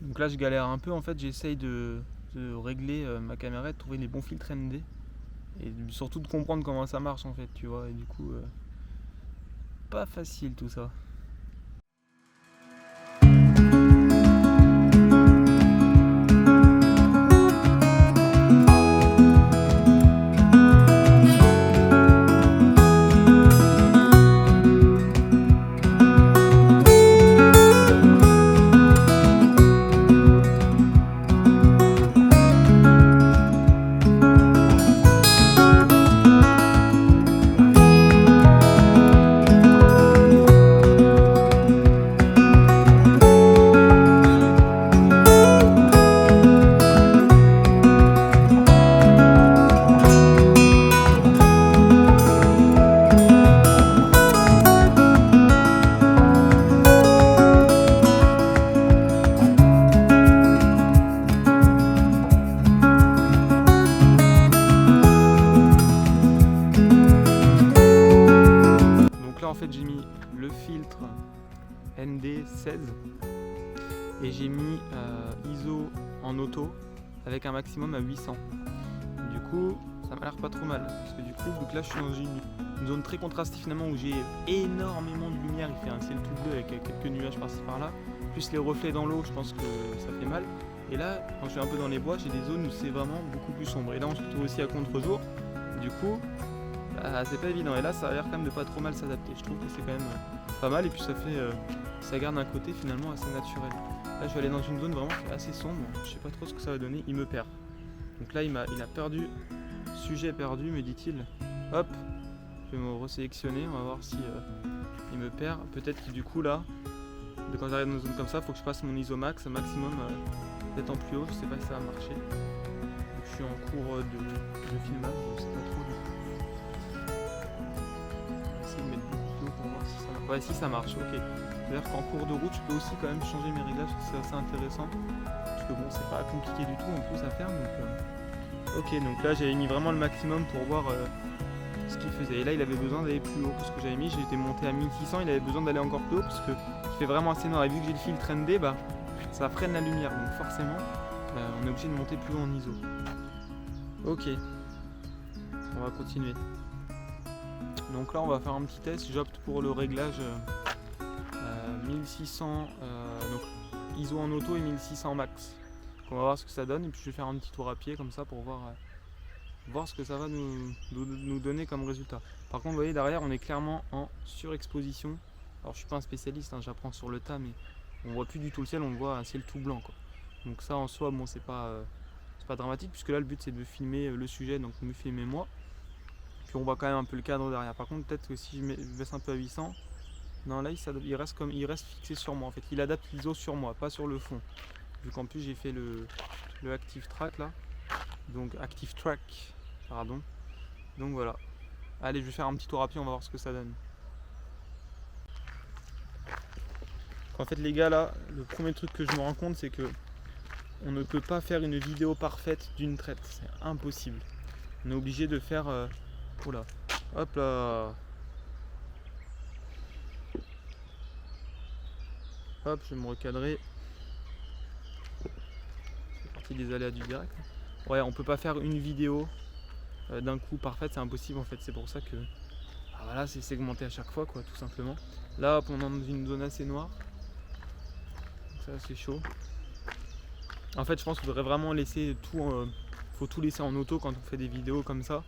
Donc là je galère un peu, en fait j'essaye de régler ma caméra, de trouver les bons filtres ND et surtout de comprendre comment ça marche en fait, tu vois, et du coup pas facile tout ça. En fait j'ai mis le filtre ND16 et j'ai mis ISO en auto avec un maximum à 800. Du coup ça m'a l'air pas trop mal parce que du coup donc là je suis dans une zone très contrastée finalement où j'ai énormément de lumière, il fait un ciel tout bleu avec quelques nuages par-ci par-là, plus les reflets dans l'eau, je pense que ça fait mal. Et là quand je suis un peu dans les bois j'ai des zones où c'est vraiment beaucoup plus sombre et là on se retrouve aussi à contre-jour, du coup c'est pas évident, et là ça a l'air quand même de pas trop mal s'adapter. Je trouve que c'est quand même pas mal et puis ça garde un côté finalement assez naturel. Là je vais aller dans une zone vraiment qui est assez sombre, je sais pas trop ce que ça va donner, il me perd. Donc là il a perdu, sujet perdu me dit-il. Hop, je vais me resélectionner, on va voir si il me perd. Peut-être que du coup là, quand j'arrive dans une zone comme ça, il faut que je passe mon ISO max, un maximum peut-être en plus haut, je sais pas si ça va marcher. Donc, je suis en cours de filmage, je sais pas trop du coup. De mettre beaucoup plus haut pour voir si ça marche. Ouais, si ça marche, ok. C'est-à-dire qu'en cours de route, je peux aussi quand même changer mes réglages, c'est assez intéressant. Parce que bon, c'est pas compliqué du tout en plus à faire. Donc, ok, donc là j'avais mis vraiment le maximum pour voir ce qu'il faisait. Et là il avait besoin d'aller plus haut que ce que j'avais mis. J'étais monté à 1600, il avait besoin d'aller encore plus haut parce que il fait vraiment assez noir. Et vu que j'ai le filtre ND, bah, ça freine la lumière. Donc forcément, on est obligé de monter plus haut en ISO. Ok, on va continuer. Donc là on va faire un petit test, j'opte pour le réglage 1600, donc ISO en auto et 1600 max. Donc on va voir ce que ça donne et puis je vais faire un petit tour à pied comme ça pour voir ce que ça va nous donner comme résultat. Par contre vous voyez derrière on est clairement en surexposition. Alors je suis pas un spécialiste, hein, j'apprends sur le tas, mais on voit plus du tout le ciel, on voit un ciel tout blanc quoi. Donc ça en soi bon c'est pas dramatique puisque là le but c'est de filmer le sujet, donc me filmer moi. Puis on voit quand même un peu le cadre derrière. Par contre peut-être que si je baisse un peu à 800, non là il reste fixé sur moi en fait. Il adapte l'ISO sur moi, pas sur le fond. Vu qu'en plus j'ai fait le Active Track là. Donc Active Track, pardon. Donc voilà. Allez je vais faire un petit tour à pied, on va voir ce que ça donne. En fait les gars là, le premier truc que je me rends compte c'est que on ne peut pas faire une vidéo parfaite d'une traite. C'est impossible. On est obligé de faire... Oula, hop là. Hop, je vais me recadrer. C'est parti des aléas du direct. Ouais, on peut pas faire une vidéo d'un coup parfaite, c'est impossible en fait. C'est pour ça que voilà, c'est segmenté à chaque fois quoi, tout simplement. Là, hop, on est dans une zone assez noire. Donc ça c'est chaud. En fait, je pense qu'il faudrait vraiment laisser tout. Faut tout laisser en auto quand on fait des vidéos comme ça,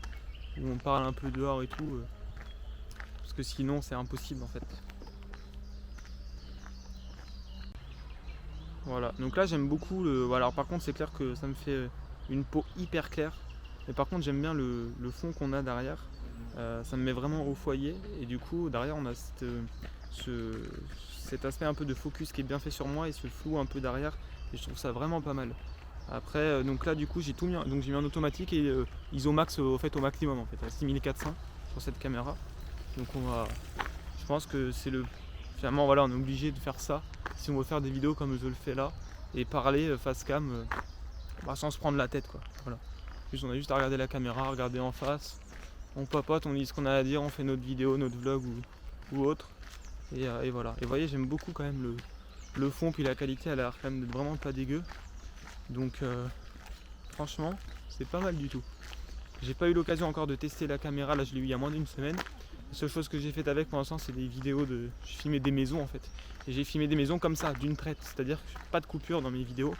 où on parle un peu dehors et tout. Parce que sinon, c'est impossible en fait. Voilà, donc là j'aime beaucoup le... Alors par contre c'est clair que ça me fait une peau hyper claire. Mais par contre j'aime bien le fond qu'on a derrière. Ça me met vraiment au foyer. Et du coup derrière on a cet aspect un peu de focus qui est bien fait sur moi et ce flou un peu derrière. Et je trouve ça vraiment pas mal. Après donc là du coup j'ai tout mis, donc j'ai mis en automatique et ISO max au maximum en fait, à 6400 sur cette caméra. Donc je pense que c'est finalement voilà, on est obligé de faire ça si on veut faire des vidéos comme je le fais là et parler face cam sans se prendre la tête quoi. Voilà. En plus on a juste à regarder la caméra, regarder en face, on papote, on dit ce qu'on a à dire, on fait notre vidéo, notre vlog ou autre et voilà. Et vous voyez j'aime beaucoup quand même le fond puis la qualité elle a l'air quand même vraiment pas dégueu. Donc franchement c'est pas mal du tout. J'ai pas eu l'occasion encore de tester la caméra, là je l'ai eu il y a moins d'une semaine. La seule chose que j'ai faite avec pour l'instant c'est des vidéos de. J'ai filmé des maisons en fait. Et j'ai filmé des maisons comme ça, d'une traite. C'est-à-dire que pas de coupure dans mes vidéos.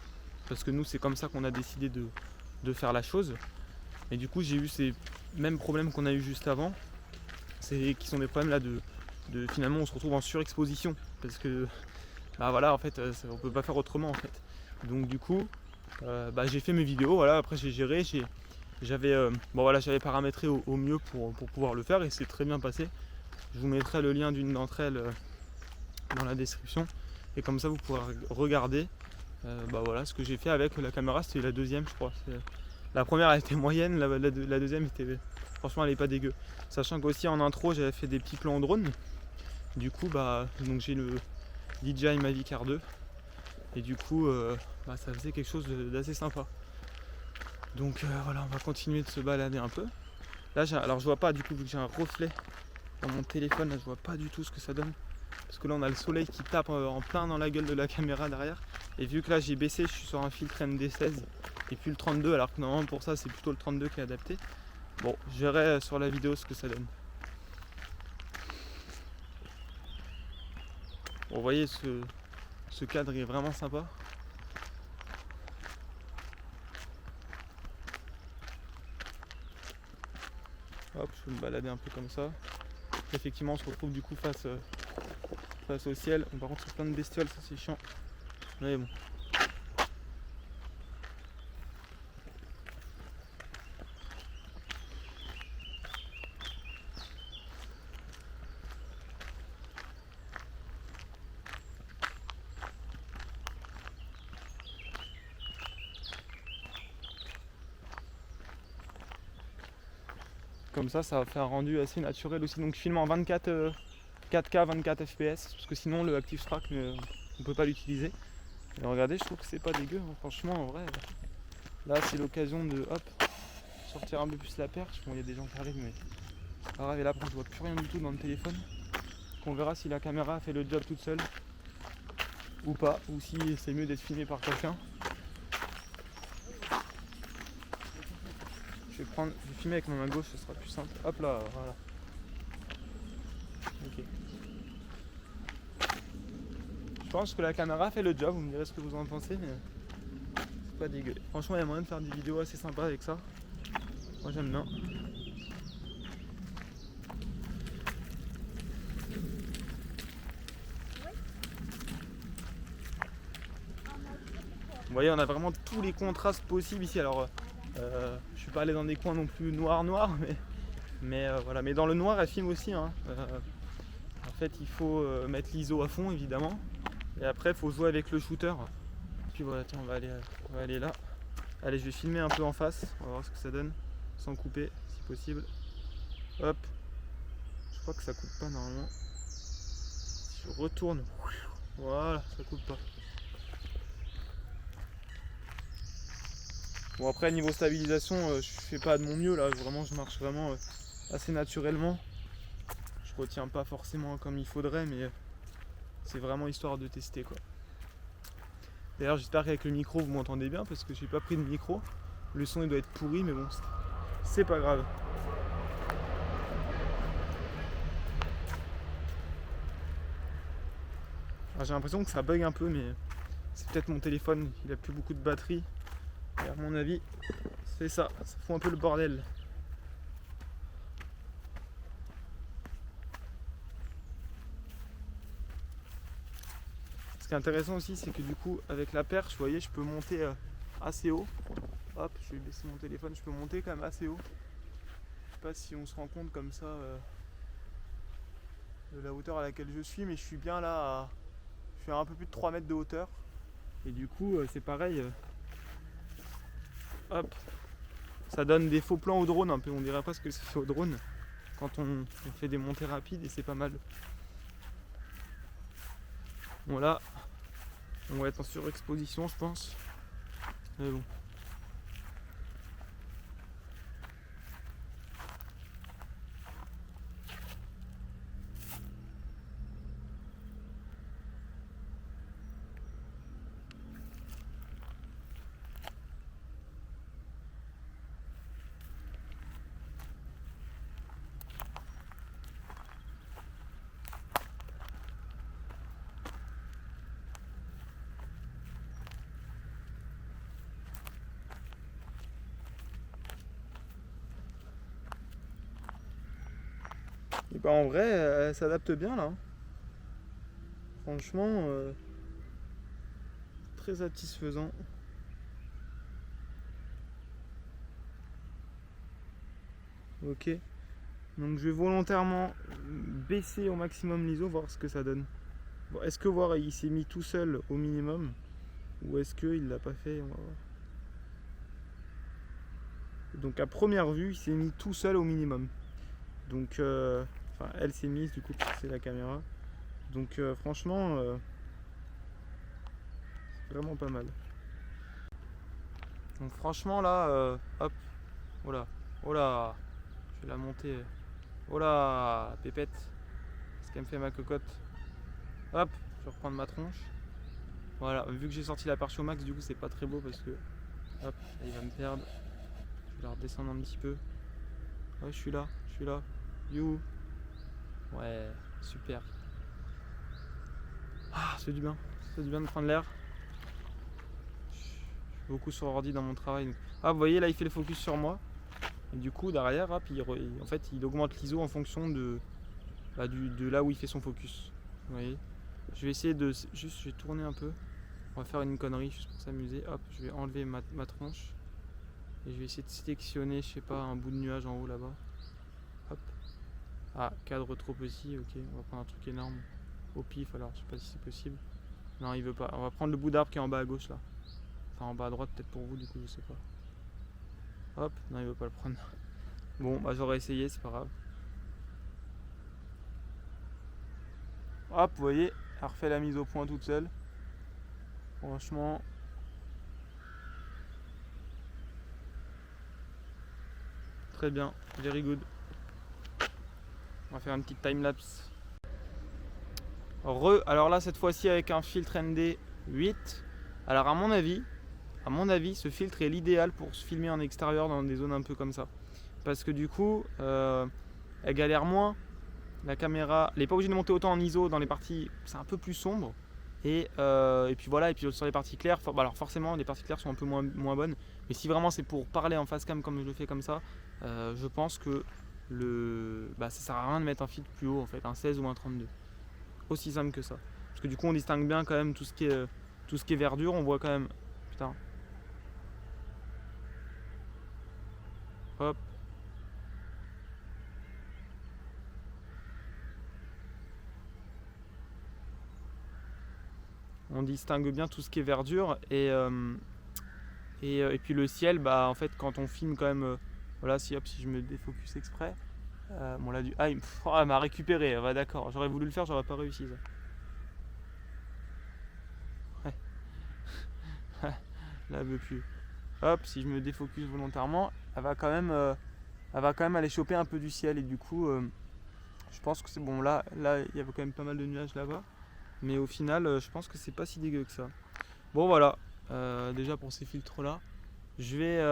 Parce que nous c'est comme ça qu'on a décidé de faire la chose. Et du coup j'ai eu ces mêmes problèmes qu'on a eu juste avant. C'est qui sont des problèmes là de finalement on se retrouve en surexposition. Parce que bah voilà en fait on peut pas faire autrement en fait. Donc du coup j'ai fait mes vidéos, voilà, après j'ai géré, j'avais paramétré au mieux pour pouvoir le faire et c'est très bien passé. Je vous mettrai le lien d'une d'entre elles dans la description et comme ça vous pourrez regarder voilà, ce que j'ai fait avec la caméra. C'était la deuxième je crois. La première elle était moyenne, la deuxième était franchement elle est pas dégueu. Sachant qu'aussi en intro j'avais fait des petits plans en drone. Du coup donc j'ai le DJI Mavic Air 2 et du coup ça faisait quelque chose d'assez sympa. Donc voilà, on va continuer de se balader un peu. Là alors je vois pas du coup vu que j'ai un reflet dans mon téléphone, là je vois pas du tout ce que ça donne. Parce que là on a le soleil qui tape en plein dans la gueule de la caméra derrière. Et vu que là j'ai baissé, je suis sur un filtre ND16 et puis le 32, alors que normalement pour ça c'est plutôt le 32 qui est adapté. Bon, je verrai sur la vidéo ce que ça donne. Bon, vous voyez ce cadre est vraiment sympa. Hop, je peux me balader un peu comme ça. Effectivement on se retrouve du coup face au ciel. Par contre c'est plein de bestioles, ça c'est chiant. Mais bon. Comme ça va faire un rendu assez naturel aussi. Donc je filme en 4K 24 fps parce que sinon le ActiveTrack on peut pas l'utiliser. Et regardez, je trouve que c'est pas dégueu, hein. Franchement en vrai. Là c'est l'occasion de sortir un peu plus la perche. Bon il y a des gens qui arrivent mais c'est pas grave. Et là après je vois plus rien du tout dans le téléphone. Donc on verra si la caméra fait le job toute seule ou pas, ou si c'est mieux d'être filmé par quelqu'un. Je vais filmer avec ma main gauche, ce sera plus simple. Hop là, voilà. Ok. Je pense que la caméra fait le job, vous me direz ce que vous en pensez, mais c'est pas dégueu. Franchement, il y a moyen de faire des vidéos assez sympas avec ça. Moi j'aime bien. Vous voyez, on a vraiment tous les contrastes possibles ici. Alors, je suis pas allé dans des coins non plus noir, mais voilà. Mais dans le noir, elle filme aussi, hein. En fait, il faut mettre l'ISO à fond, évidemment. Et après, il faut jouer avec le shooter. Puis voilà, tiens, on va aller là. Allez, je vais filmer un peu en face. On va voir ce que ça donne, sans couper, si possible. Hop. Je crois que ça coupe pas normalement. Je retourne. Voilà, ça coupe pas. Bon après niveau stabilisation, je fais pas de mon mieux là. Vraiment, je marche vraiment assez naturellement. Je retiens pas forcément comme il faudrait, mais c'est vraiment histoire de tester quoi. D'ailleurs j'espère qu'avec le micro vous m'entendez bien parce que j'ai pas pris de micro. Le son il doit être pourri mais bon c'est pas grave. J'ai l'impression que ça bug un peu mais c'est peut-être mon téléphone, il a plus beaucoup de batterie. Et à mon avis c'est ça fout un peu le bordel. Ce qui est intéressant aussi c'est que du coup avec la perche vous voyez je peux monter assez haut. Hop, je vais baisser mon téléphone, je peux monter quand même assez haut. Je sais pas si on se rend compte comme ça de la hauteur à laquelle je suis, mais je suis bien là je suis à un peu plus de 3 mètres de hauteur. Et du coup c'est pareil. Hop, ça donne des faux plans au drone un peu, on dirait presque que ça fait au drone quand on fait des montées rapides et c'est pas mal. Bon là, on va être en surexposition je pense. Mais bon. Et bah en vrai, elle s'adapte bien là. Franchement, très satisfaisant. Ok. Donc je vais volontairement baisser au maximum l'ISO, voir ce que ça donne. Bon, est-ce que voir il s'est mis tout seul au minimum ou est-ce qu'il l'a pas fait? On va voir. Donc à première vue, il s'est mis tout seul au minimum. Donc, enfin, elle s'est mise du coup, c'est la caméra. Donc franchement, c'est vraiment pas mal. Donc franchement là, hop, voilà, oh là, je vais la monter. Oh là, pépette, qu'est-ce qu'elle me fait ma cocotte? Hop, je vais reprendre ma tronche. Voilà, vu que j'ai sorti l'aperçu au max, du coup c'est pas très beau parce que, hop, là, il va me perdre. Je vais la redescendre un petit peu. Ouais, je suis là, you. Ouais, super. Ah, ça fait du bien, de prendre l'air. Je suis beaucoup sur ordi dans mon travail. Ah, vous voyez là, il fait le focus sur moi. Et du coup, derrière, hop, en fait, il augmente l'ISO en fonction de là où il fait son focus. Vous voyez, je vais essayer de juste, je vais tourner un peu. On va faire une connerie juste pour s'amuser. Hop, je vais enlever ma tronche et je vais essayer de sélectionner, je sais pas, un bout de nuage en haut là-bas. Hop. Ah, cadre trop petit. Ok, on va prendre un truc énorme au pif. Alors, je sais pas si c'est possible. Non, il veut pas. On va prendre le bout d'arbre qui est en bas à gauche là. Enfin, en bas à droite peut-être pour vous. Du coup, je sais pas. Hop. Non, il veut pas le prendre. Bon, bah j'aurais essayé, c'est pas grave. Hop, vous voyez, elle refait la mise au point toute seule. Franchement, très bien, very good. On va faire une petite time-lapse. Alors là, cette fois-ci avec un filtre ND 8. Alors à mon avis, ce filtre est l'idéal pour se filmer en extérieur dans des zones un peu comme ça. Parce que du coup, elle galère moins. La caméra, elle n'est pas obligée de monter autant en ISO dans les parties, c'est un peu plus sombre. Et puis voilà, et puis sur les parties claires, alors forcément les parties claires sont un peu moins bonnes. Mais si vraiment c'est pour parler en face cam comme je le fais comme ça, je pense que ça sert à rien de mettre un filtre plus haut en fait, un 16 ou un 32. Aussi simple que ça. Parce que du coup on distingue bien quand même tout ce qui est verdure, on voit quand même. Putain. Hop. On distingue bien tout ce qui est verdure et puis le ciel, bah en fait quand on filme quand même, voilà, si je me défocus exprès, bon là elle m'a récupéré, bah, d'accord, j'aurais voulu le faire, j'aurais pas réussi ça. Ouais. Là elle veut plus. Hop, si je me défocus volontairement, elle va quand même aller choper un peu du ciel et du coup je pense que c'est bon. Là il y avait quand même pas mal de nuages là-bas. Mais au final, je pense que c'est pas si dégueu que ça. Bon voilà, déjà pour ces filtres là, je vais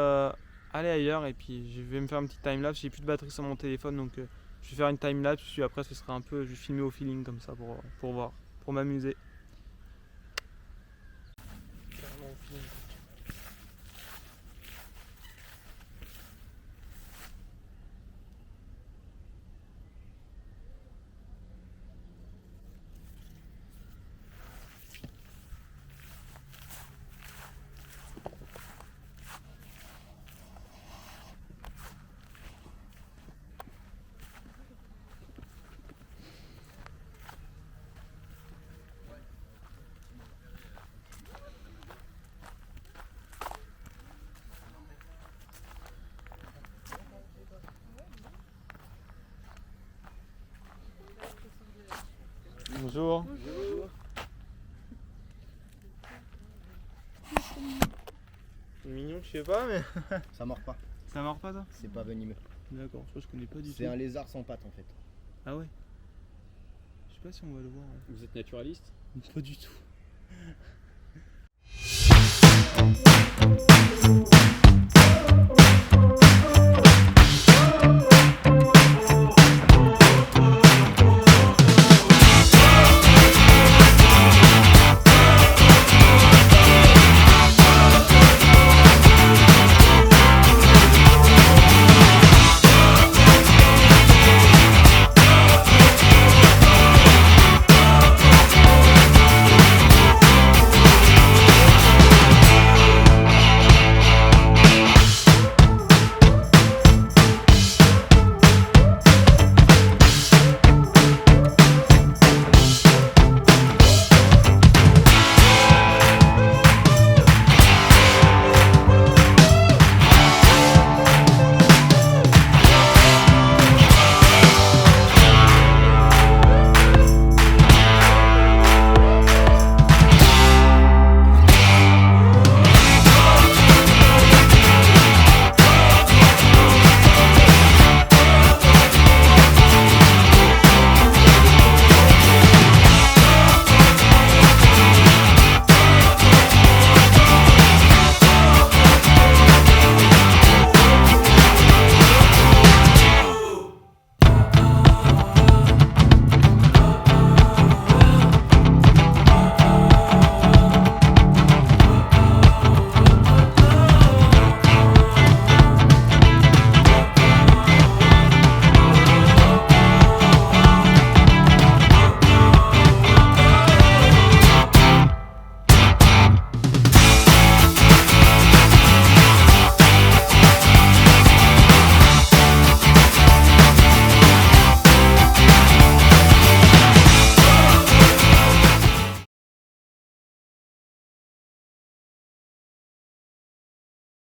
aller ailleurs et puis je vais me faire un petit timelapse. J'ai plus de batterie sur mon téléphone donc je vais faire une timelapse. Puis après ce sera un peu, je vais filmer au feeling comme ça pour voir, pour m'amuser. Bonjour. Bonjour. C'est mignon, je sais pas, mais Ça mord pas, ça mord pas ça? c'est pas venimeux. D'accord, je connais pas du tout. C'est un lézard sans pattes en fait. Ah ouais? Je sais pas si on va le voir. Vous êtes naturaliste? Pas du tout.